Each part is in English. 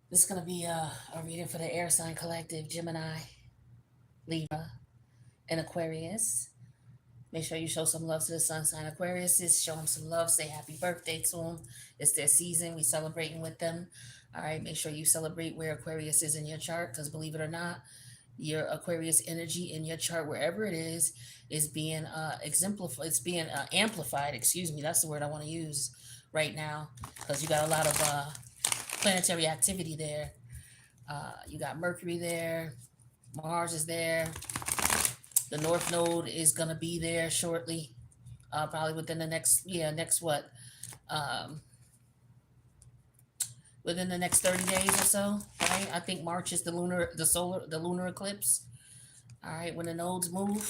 This is going to be a reading for the air sign collective: Gemini, Libra, and Aquarius. Make sure you show some love to the sun sign Aquarius. Show them some love. Say happy birthday to them. It's their season. We celebrating with them. All right. Make sure you celebrate where Aquarius is in your chart, because believe it or not, your Aquarius energy in your chart, wherever it is being exemplified. It's being amplified. Excuse me. That's the word I want to use right now, because you got a lot of planetary activity there. You got Mercury there. Mars is there. The North Node is gonna be there shortly, probably within the next what, um, within the next 30 days or so, right? I think March is the lunar eclipse. All right, when the nodes move,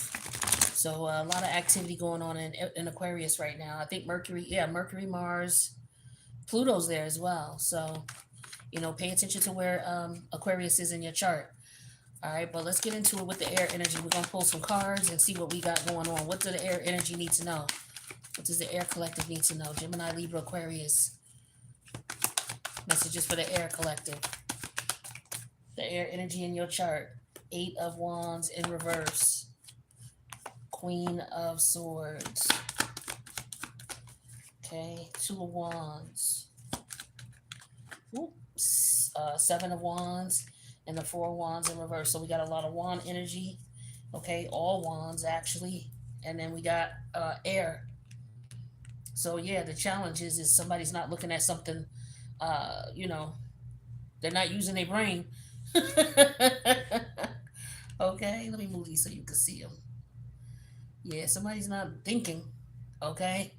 so a lot of activity going on in Aquarius right now. I think Mercury, Mars, Pluto's there as well. So pay attention to where Aquarius is in your chart. All right, but let's get into it with the air energy. We're gonna pull some cards and see what we got going on. What does the air energy need to know? What does the air collective need to know? Gemini, Libra, Aquarius. Messages for the air collective. The air energy in your chart. 8 of Wands in reverse. Queen of Swords. Okay, 2 of Wands. Oops. 7 of Wands and the 4 of Wands in reverse. So we got a lot of wand energy. Okay, all wands actually. And then we got air. So yeah, the challenge is somebody's not looking at something, you know, they're not using their brain. Okay, let me move these so you can see them. Yeah, somebody's not thinking. Okay,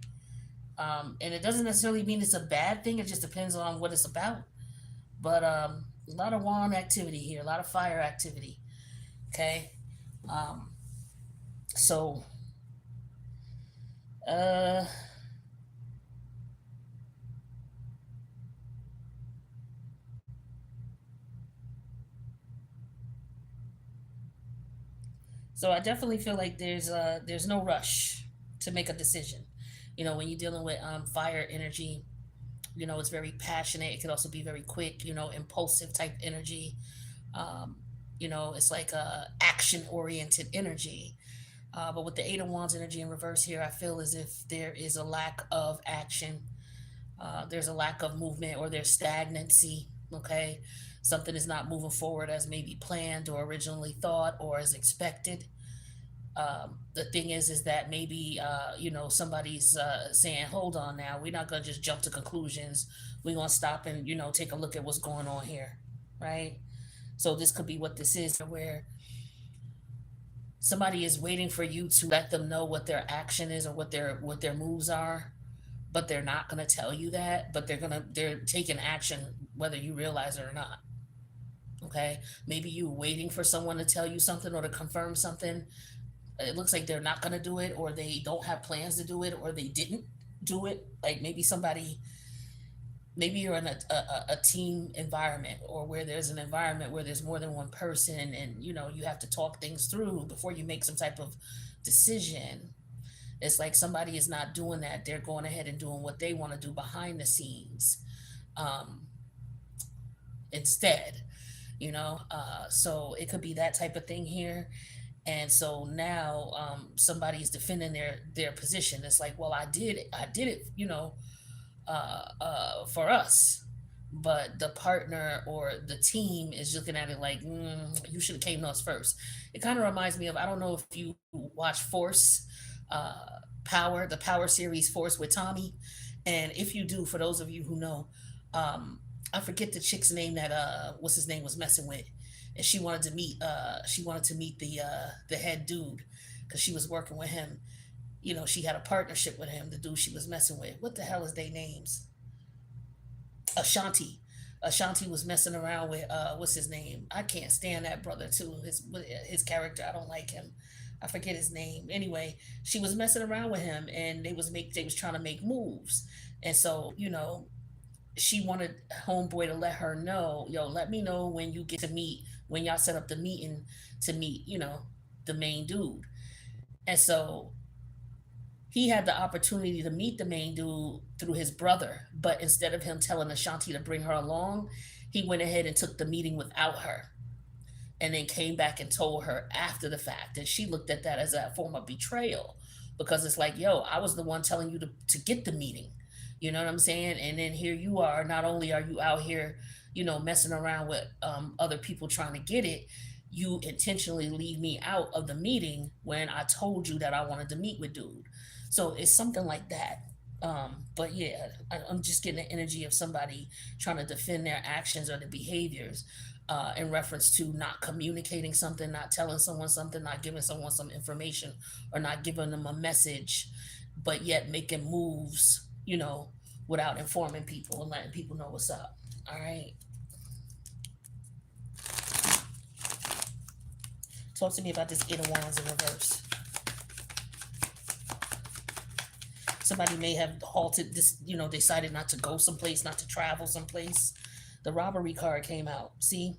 and it doesn't necessarily mean it's a bad thing. It just depends on what it's about. But a lot of wand activity here, a lot of fire activity. Okay, um, so uh, so I definitely feel like there's no rush to make a decision. When you're dealing with fire energy, it's very passionate. It could also be very quick, impulsive type energy. Um, it's like a action oriented energy. But with the 8 of Wands energy in reverse here, I feel as if there is a lack of action. There's a lack of movement, or there's stagnancy. Okay. Something is not moving forward as maybe planned or originally thought or as expected. The thing is that maybe somebody's saying, hold on, now we're not going to just jump to conclusions. We're going to stop and take a look at what's going on here, right? So this could be what this is, where somebody is waiting for you to let them know what their action is or what their moves are, but they're not going to tell you that, but they're taking action whether you realize it or not. Okay, maybe you waiting for someone to tell you something or to confirm something. It looks like they're not going to do it, or they don't have plans to do it, or they didn't do it. Like maybe you're in a team environment, or where there's an environment where there's more than one person, and you have to talk things through before you make some type of decision. It's like somebody is not doing that. They're going ahead and doing what they want to do behind the scenes, um, instead. So it could be that type of thing here. And so now somebody's defending their position. It's like, well, I did it, for us, but the partner or the team is looking at it like, you should have came to us first. It kind of reminds me of, I don't know if you watch Force, the Power series Force with Tommy, and if you do, for those of you who know, um, I forget the chick's name that what's his name was messing with, and she wanted to meet the head dude, because she was working with him. She had a partnership with him, the dude she was messing with. What the hell is their names? Ashanti. Ashanti was messing around with what's his name? I can't stand that brother too. His character, I don't like him. I forget his name. Anyway, she was messing around with him, and they was trying to make moves. And so, she wanted homeboy to let her know, yo, let me know when you get to meet, when y'all set up the meeting to meet, the main dude. And so He had the opportunity to meet the main dude through his brother, but instead of him telling Ashanti to bring her along, he went ahead and took the meeting without her, and then came back and told her after the fact. And she looked at that as a form of betrayal, because it's like, yo, I was the one telling you to get the meeting. You know what I'm saying? And then here you are. Not only are you out here, messing around with other people trying to get it, you intentionally leave me out of the meeting when I told you that I wanted to meet with dude. So it's something like that. But yeah, I'm just getting the energy of somebody trying to defend their actions or their behaviors, in reference to not communicating something, not telling someone something, not giving someone some information, or not giving them a message, but yet making moves, without informing people and letting people know what's up. All right. Talk to me about this Eight of Wands in reverse. Somebody may have halted this, decided not to go someplace, not to travel someplace. The robbery card came out. See,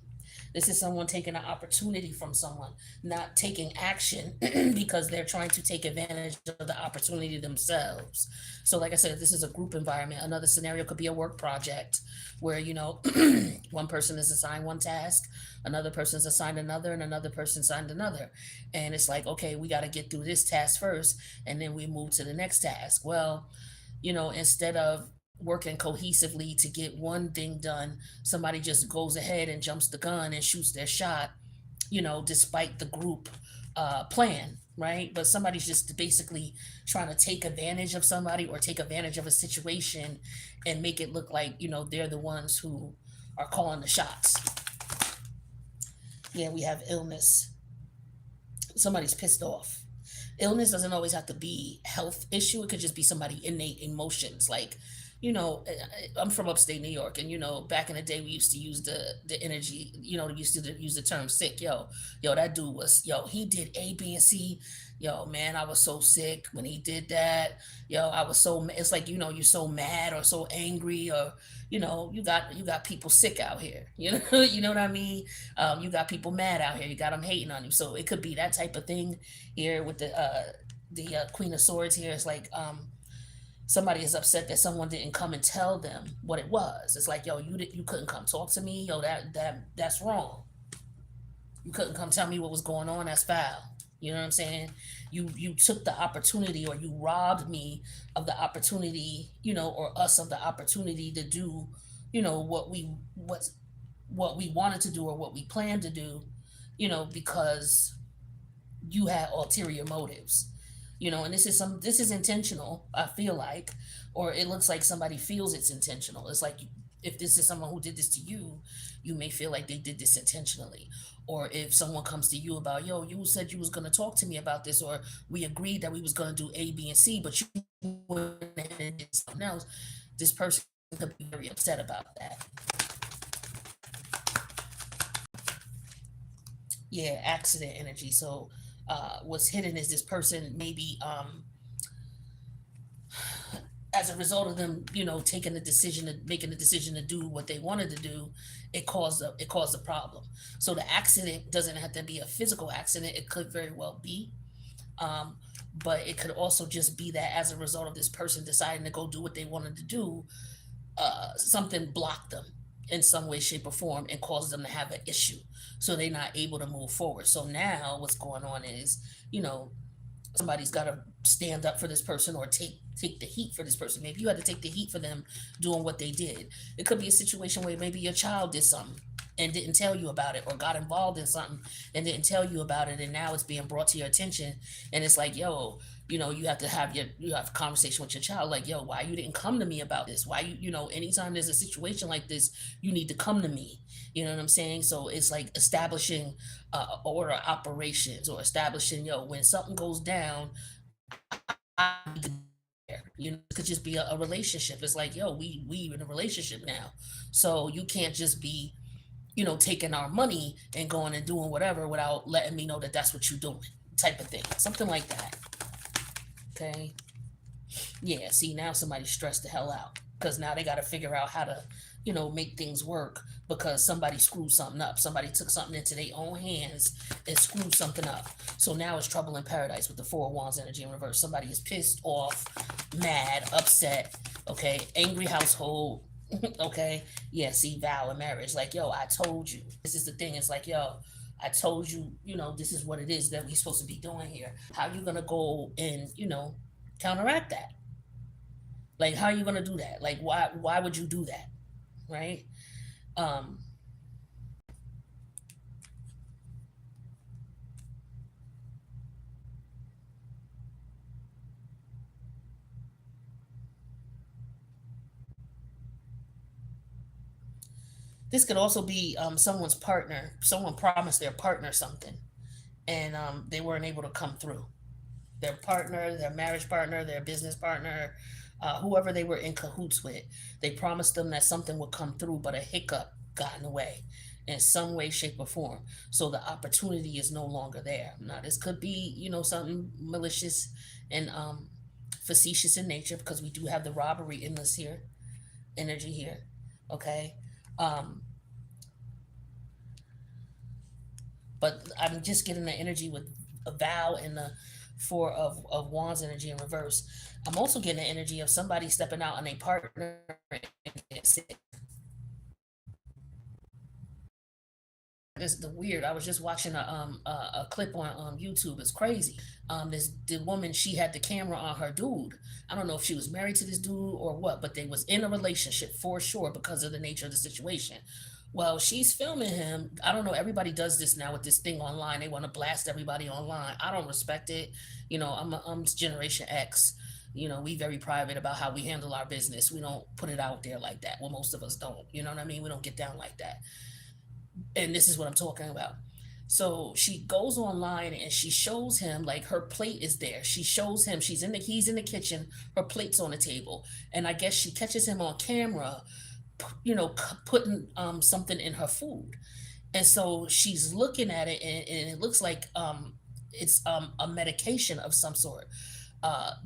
this is someone taking an opportunity from someone, not taking action because they're trying to take advantage of the opportunity themselves. So, like I said, this is a group environment. Another scenario could be a work project where, one person is assigned one task, another person's assigned another, and another person assigned another. And it's like, okay, we got to get through this task first, and then we move to the next task. Well, instead of working cohesively to get one thing done, somebody just goes ahead and jumps the gun and shoots their shot, despite the group plan, right? But somebody's just basically trying to take advantage of somebody or take advantage of a situation and make it look like, they're the ones who are calling the shots. Yeah, we have illness. Somebody's pissed off. Illness doesn't always have to be health issue. It could just be somebody innate emotions. Like, I'm from upstate New York, and back in the day, we used to use the energy. We used to use the term sick. Yo, that dude was, he did A, B, and C. Yo, man, I was so sick when he did that. Yo, I was so. It's like, you're so mad or so angry, or you got people sick out here. You know what I mean. You got people mad out here. You got them hating on you. So it could be that type of thing here with the Queen of Swords here. It's like somebody is upset that someone didn't come and tell them what it was. It's like, yo, you couldn't come talk to me. Yo, that's wrong. You couldn't come tell me what was going on. That's foul. You know what I'm saying? You took the opportunity, or you robbed me of the opportunity, or us of the opportunity to do, what we wanted to do or what we planned to do, because you had ulterior motives. And this is intentional, I feel like, or it looks like somebody feels it's intentional. It's like, if this is someone who did this to you, you may feel like they did this intentionally. Or if someone comes to you about, yo, you said you was going to talk to me about this, or we agreed that we was going to do A, B, and C, but you went ahead and did something else, this person could be very upset about that. Yeah, accident energy. So what's hidden is this person maybe, as a result of them, making the decision to do what they wanted to do, it caused a problem. So the accident doesn't have to be a physical accident. It could very well be, um, but it could also just be that as a result of this person deciding to go do what they wanted to do, something blocked them in some way, shape, or form and caused them to have an issue. So they're not able to move forward. So now what's going on is, you know, somebody's got to stand up for this person or take the heat for this person. Maybe you had to take the heat for them doing what they did. It could be a situation where maybe your child did something and didn't tell you about it, or got involved in something and didn't tell you about it, and now it's being brought to your attention, and it's like, yo, you have a conversation with your child, like, yo, why you didn't come to me about this? Why anytime there's a situation like this, you need to come to me. You know what I'm saying? So it's like establishing order operations, or establishing, when something goes down, I need to be there. It could just be a relationship. It's like, yo, we in a relationship now, so you can't just be taking our money and going and doing whatever without letting me know that that's what you're doing, type of thing, something like that. Okay. Yeah, see, now somebody's stressed the hell out because now they got to figure out how to make things work because somebody screwed something up. Somebody took something into their own hands and screwed something up. So now it's trouble in paradise with the Four of Wands energy in reverse. Somebody is pissed off, mad, upset, okay, angry household. Okay, yeah, see, vow and marriage, like, yo, I told you. This is the thing. It's like, yo, I told you, this is what it is that we're supposed to be doing here. How you gonna go and, counteract that? Like, how are you gonna do that? Like, why would you do that? Right? Um, this could also be someone's partner. Someone promised their partner something, and they weren't able to come through. Their partner, their marriage partner, their business partner, whoever they were in cahoots with, they promised them that something would come through, but a hiccup got in the way in some way, shape, or form. So the opportunity is no longer there. Now, this could be, something malicious and facetious in nature because we do have the robbery in this here, energy here. Okay. Um, but I'm just getting the energy with a vow and the four of wands energy in reverse. I'm also getting the energy of somebody stepping out on a partner. This the weird. I was just watching a clip on YouTube. It's crazy. This the woman, she had the camera on her dude. I don't know if she was married to this dude or what, but they was in a relationship for sure because of the nature of the situation. Well, she's filming him. I don't know. Everybody does this now with this thing online. They want to blast everybody online. I don't respect it. I'm Generation X. We very private about how we handle our business. We don't put it out there like that. Well, most of us don't. You know what I mean? We don't get down like that. And this is what I'm talking about. So she goes online and she shows him, like, her plate is there. She shows him he's in the kitchen, her plate's on the table. And I guess she catches him on camera, putting something in her food. And so she's looking at it, and it looks like it's a medication of some sort.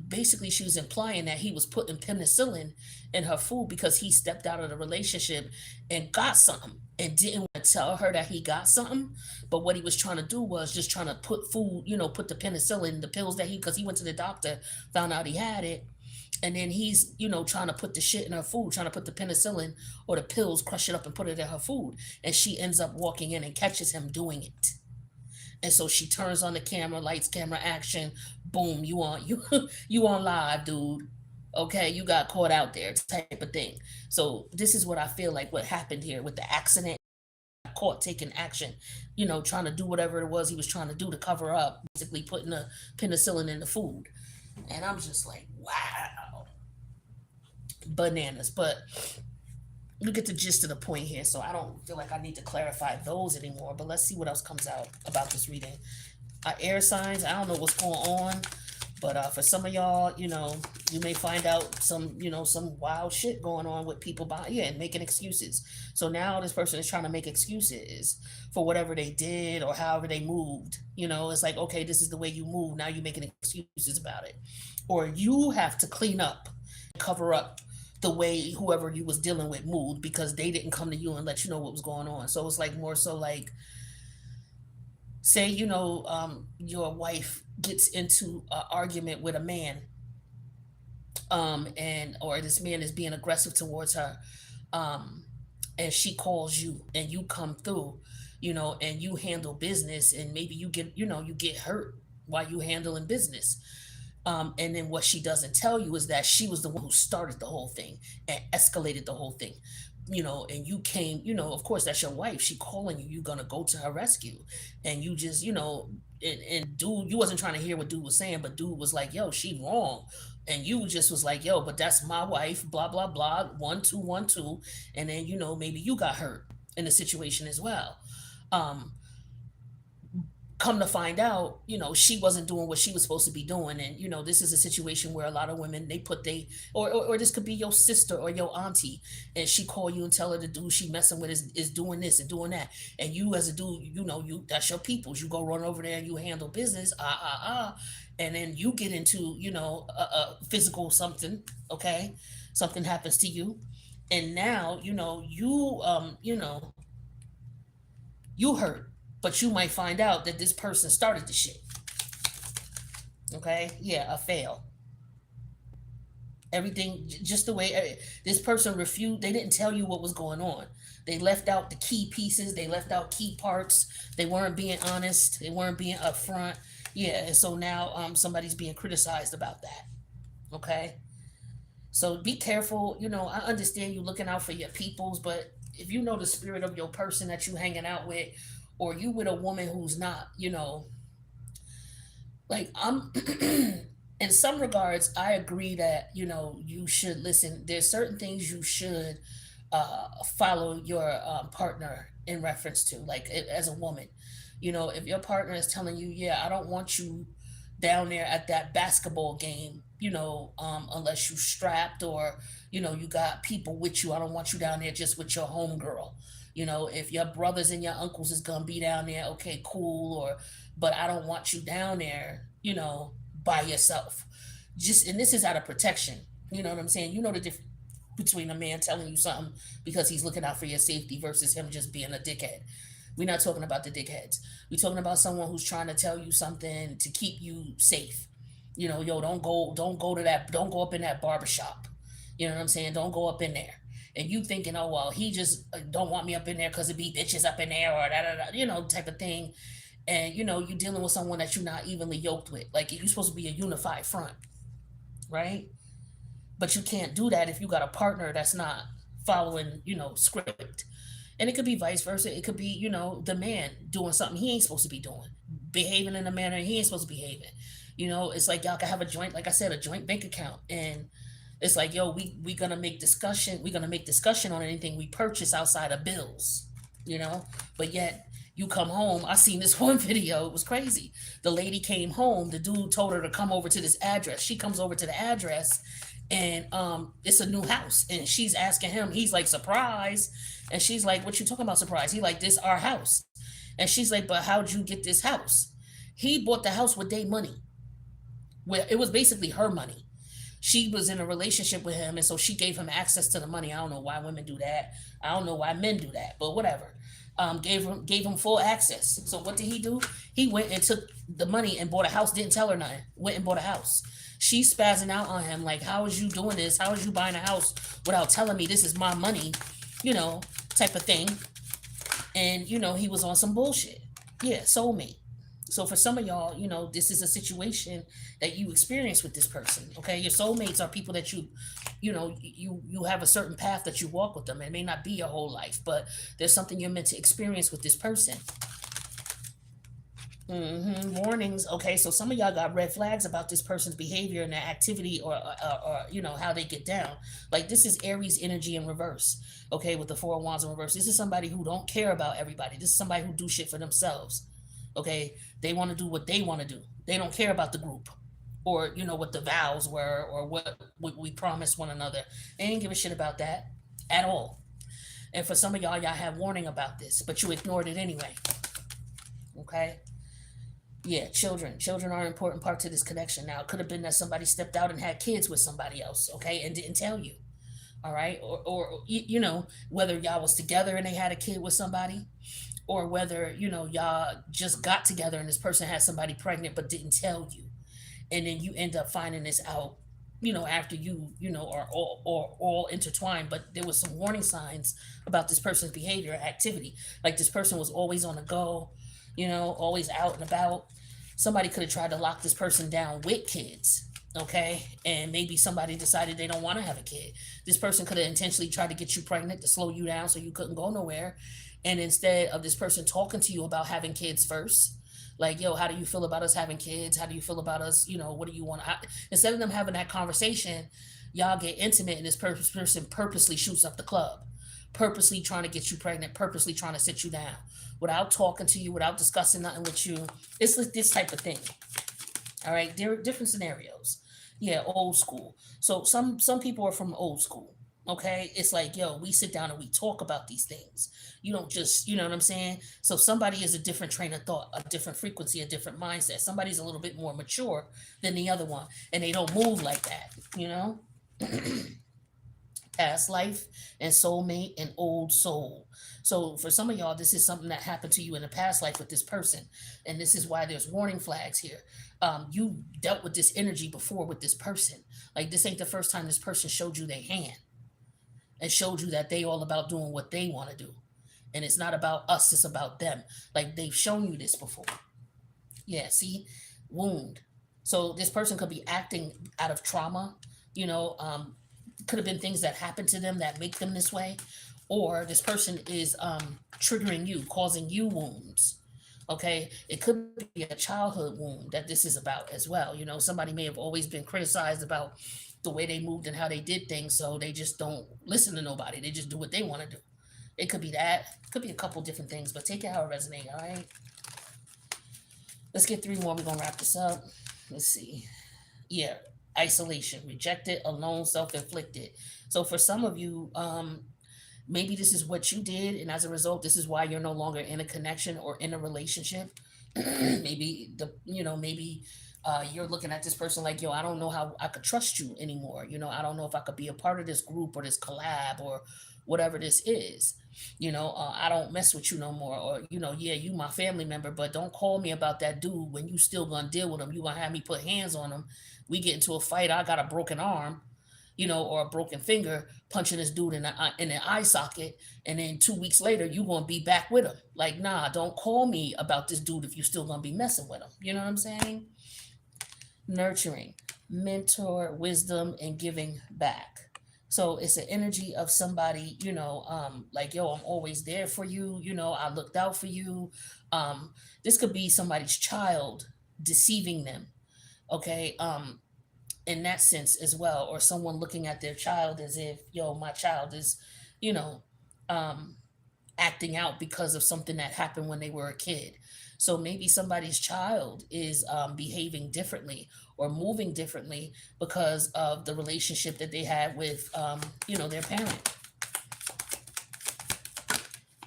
Basically, she was implying that he was putting penicillin in her food because he stepped out of the relationship and got something and didn't want to tell her that he got something. But what he was trying to do was just trying to put food, put the penicillin, the pills because he went to the doctor, found out he had it. And then he's, trying to put the shit in her food, trying to put the penicillin or the pills, crush it up and put it in her food. And she ends up walking in and catches him doing it. And so she turns on the camera, lights, camera, action, boom, you on live, dude. Okay, you got caught out there, type of thing. So this is what I feel like what happened here with the accident. Caught taking action, trying to do whatever it was he was trying to do to cover up, basically putting the penicillin in the food. And I'm just like, wow, bananas. But you get the gist of the point here, so I don't feel like I need to clarify those anymore. But let's see what else comes out about this reading. Air signs, I don't know what's going on, but for some of y'all, you may find out some wild shit going on with people and making excuses. So now this person is trying to make excuses for whatever they did or however they moved. It's like, okay, this is the way you move. Now you're making excuses about it, or you have to clean up, cover up the way whoever you was dealing with moved because they didn't come to you and let you know what was going on. So it's like more so like, say, your wife gets into an argument with a man, and or this man is being aggressive towards her, and she calls you and you come through, and you handle business, and maybe you get hurt while you handling business. And then what she doesn't tell you is that she was the one who started the whole thing and escalated the whole thing. And you came, of course, that's your wife. She calling you, you're gonna go to her rescue. And you just, and dude, you wasn't trying to hear what dude was saying, but dude was like, yo, she wrong. And you just was like, yo, but that's my wife, blah, blah, blah, 1 2 1 2. And then, maybe you got hurt in the situation as well. Come to find out, she wasn't doing what she was supposed to be doing. And, this is a situation where a lot of women, they put or this could be your sister or your auntie, and she call you and tell her the dude she messing with is doing this and doing that. And you as a dude, that's your peoples. You go run over there and you handle business, and then you get into, a physical something, okay? Something happens to you. And now, you hurt, but you might find out that this person started the shit. Okay, yeah, a fail. Everything just the way this person refused. They didn't tell you what was going on. They left out the key pieces. They left out key parts. They weren't being honest. They weren't being upfront. Yeah, and so now somebody's being criticized about that. Okay, so be careful. I understand you looking out for your peoples, but if you know the spirit of your person that you hanging out with, or you with a woman who's not, like I'm in some regards I agree that you should listen. There's certain things you should follow your partner in reference to, like as a woman. If your partner is telling you, yeah, I don't want you down there at that basketball game, unless you strapped, or you got people with you. I don't want you down there just with your homegirl. If your brothers and your uncles is gonna be down there, okay, cool. Or but I don't want you down there, by yourself. Just, and this is out of protection. You know what I'm saying? You know the difference between a man telling you something because he's looking out for your safety versus him just being a dickhead. We're not talking about the dickheads. We're talking about someone who's trying to tell you something to keep you safe. Yo, don't go up in that barbershop. You know what I'm saying? Don't go up in there. And you thinking, oh well, he just don't want me up in there because it be bitches up in there, or type of thing. And you're dealing with someone that you're not evenly yoked with. Like, you're supposed to be a unified front, right? But you can't do that if you got a partner that's not following, script. And it could be vice versa. It could be, the man doing something he ain't supposed to be doing, behaving in a manner he ain't supposed to be behaving. It's like y'all can have a joint, like I said, a joint bank account. And it's like, yo, we gonna make discussion. We're gonna make discussion on anything we purchase outside of bills, you know. But yet you come home. I seen this one video. It was crazy. The lady came home. The dude told her to come over to this address. She comes over to the address, and it's a new house. And she's asking him. He's like, surprise. And she's like, what you talking about, surprise? He like, this our house. And she's like, but how'd you get this house? He bought the house with their money. Well, it was basically her money. She was in a relationship with him, and so she gave him access to the money. I don't know why women do that. I don't know why men do that, but whatever. Gave him full access. So what did he do? He went and took the money and bought a house. Didn't tell her nothing. Went and bought a house. She's spazzing out on him like, how is you doing this? How is you buying a house without telling me this is my money? Type of thing. And he was on some bullshit. Yeah, soulmate. So for some of y'all, this is a situation that you experience with this person. Okay, your soulmates are people that you have a certain path that you walk with them. It may not be your whole life, but there's something you're meant to experience with this person. Warnings. Okay, so some of y'all got red flags about this person's behavior and their activity, or how they get down. Like, this is Aries energy in reverse. Okay, with the Four of Wands in reverse, this is somebody who don't care about everybody. This is somebody who do shit for themselves. Okay, they want to do what they want to do. They don't care about the group, or what the vows were, or what we promised one another. They didn't give a shit about that at all. And for some of y'all have warning about this, but you ignored it anyway. Okay. Yeah, children are an important part to this connection. Now, it could have been that somebody stepped out and had kids with somebody else, okay, and didn't tell you. All right, or whether y'all was together and they had a kid with somebody, or whether y'all just got together and this person had somebody pregnant but didn't tell you, and then you end up finding this out, after are all intertwined. But there was some warning signs about this person's behavior or activity. Like, this person was always on the go, always out and about. Somebody could have tried to lock this person down with kids, okay? And maybe somebody decided they don't want to have a kid. This person could have intentionally tried to get you pregnant to slow you down so you couldn't go nowhere. And instead of this person talking to you about having kids first, like, yo, how do you feel about us having kids? How do you feel about us? What do you want? Instead of them having that conversation, y'all get intimate, and this person purposely shoots up the club, purposely trying to get you pregnant, purposely trying to sit you down without talking to you, without discussing nothing with you. It's like this type of thing. All right, there are different scenarios. Yeah, old school. So some people are from old school. Okay, it's like, yo, we sit down and we talk about these things. You don't just, you know what I'm saying? So somebody is a different train of thought, a different frequency, a different mindset. Somebody's a little bit more mature than the other one, and they don't move like that. past life and soulmate and old soul. So for some of y'all, this is something that happened to you in a past life with this person, and this is why there's warning flags here. You dealt with this energy before with this person. Like this ain't the first time this person showed you their hand and showed you that they all about doing what they want to do, and it's not about us; it's about them. Like they've shown you this before. Yeah, see, wound. So this person could be acting out of trauma, you know, could have been things that happened to them that make them this way, or this person is triggering you, causing you wounds. Okay, it could be a childhood wound that this is about as well. You know, somebody may have always been criticized about the way they moved and how they did things, so they just don't listen to nobody. They just do what they want to do. It could be that. It could be a couple different things, but take it how it resonates. All right. Let's get three more. We're gonna wrap this up. Let's see. Yeah, isolation, rejected, alone, self-inflicted. So for some of you, maybe this is what you did, and as a result, this is why you're no longer in a connection or in a relationship. Maybe maybe you're looking at this person like, yo, I don't know how I could trust you anymore. I don't know if I could be a part of this group or this collab or whatever this is. I don't mess with you no more. Or, yeah, you my family member, but don't call me about that dude when you still gonna deal with him. You gonna have me put hands on him. We get into a fight. I got a broken arm, or a broken finger, punching this dude in the eye socket, and then 2 weeks later you gonna be back with him. Like, nah, don't call me about this dude if you still gonna be messing with him. You know what I'm saying? Nurturing, mentor, wisdom, and giving back. So it's an energy of somebody, like, yo, I'm always there for you. I looked out for you. This could be somebody's child deceiving them. Okay. In that sense as well, or someone looking at their child as if, yo, my child is, you know, um, acting out because of something that happened when they were a kid. So maybe somebody's child is behaving differently or moving differently because of the relationship that they had with, their parent.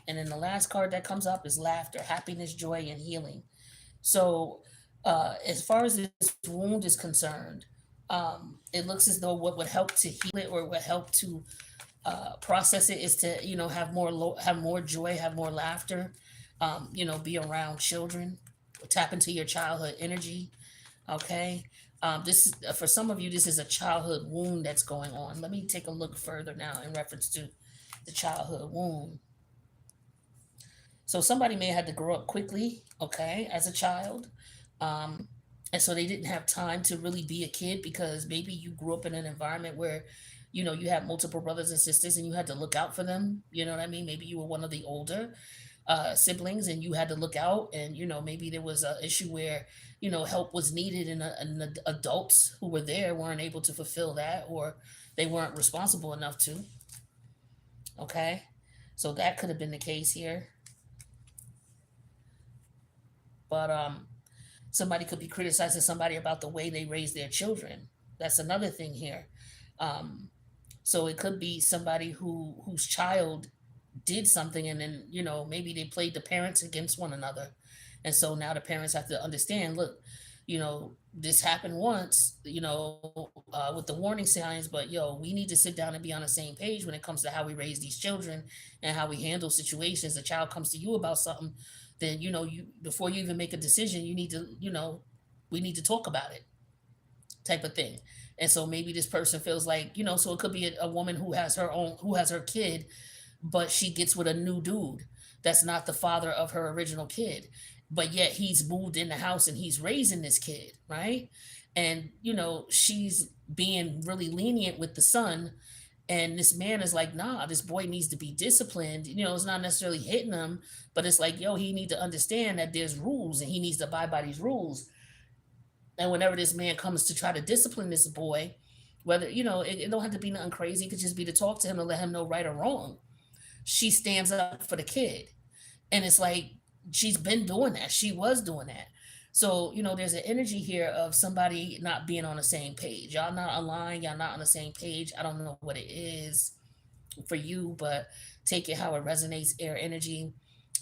And then the last card that comes up is laughter, happiness, joy, and healing. So, as far as this wound is concerned, it looks as though what would help to heal it or what help to process it is to have more joy, have more laughter, be around children, tap into your childhood energy. Okay, this for some of you, this is a childhood wound that's going on. Let me take a look further now in reference to the childhood wound. So somebody may have had to grow up quickly, okay, as a child. Um, and so they didn't have time to really be a kid because maybe you grew up in an environment where, you had multiple brothers and sisters and you had to look out for them. You know what I mean? Maybe you were one of the older siblings and you had to look out, and, maybe there was an issue where, help was needed, and the adults who were there weren't able to fulfill that, or they weren't responsible enough to. Okay. So that could have been the case here. But somebody could be criticizing somebody about the way they raise their children. That's another thing here. Um, so it could be somebody whose child did something, and then maybe they played the parents against one another, and so now the parents have to understand. Look, this happened once, with the warning signs, but yo, we need to sit down and be on the same page when it comes to how we raise these children and how we handle situations. A child comes to you about something, then you before you even make a decision, you need to we need to talk about it, type of thing. And so maybe this person feels like, so it could be a woman who has her kid, but she gets with a new dude that's not the father of her original kid, but yet he's moved in the house and he's raising this kid, right? And she's being really lenient with the son, and this man is like, nah, this boy needs to be disciplined. It's not necessarily hitting him, but it's like, yo, he need to understand that there's rules and he needs to abide by these rules. And whenever this man comes to try to discipline this boy, whether it don't have to be nothing crazy, it could just be to talk to him and let him know right or wrong, she stands up for the kid. And it's like, she's been doing that, she was doing that. So there's an energy here of somebody not being on the same page. Y'all not aligned, y'all not on the same page. I don't know what it is for you, but take it how it resonates, air energy.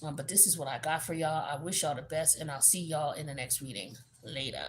But this is what I got for y'all. I wish y'all the best, and I'll see y'all in the next reading. Later.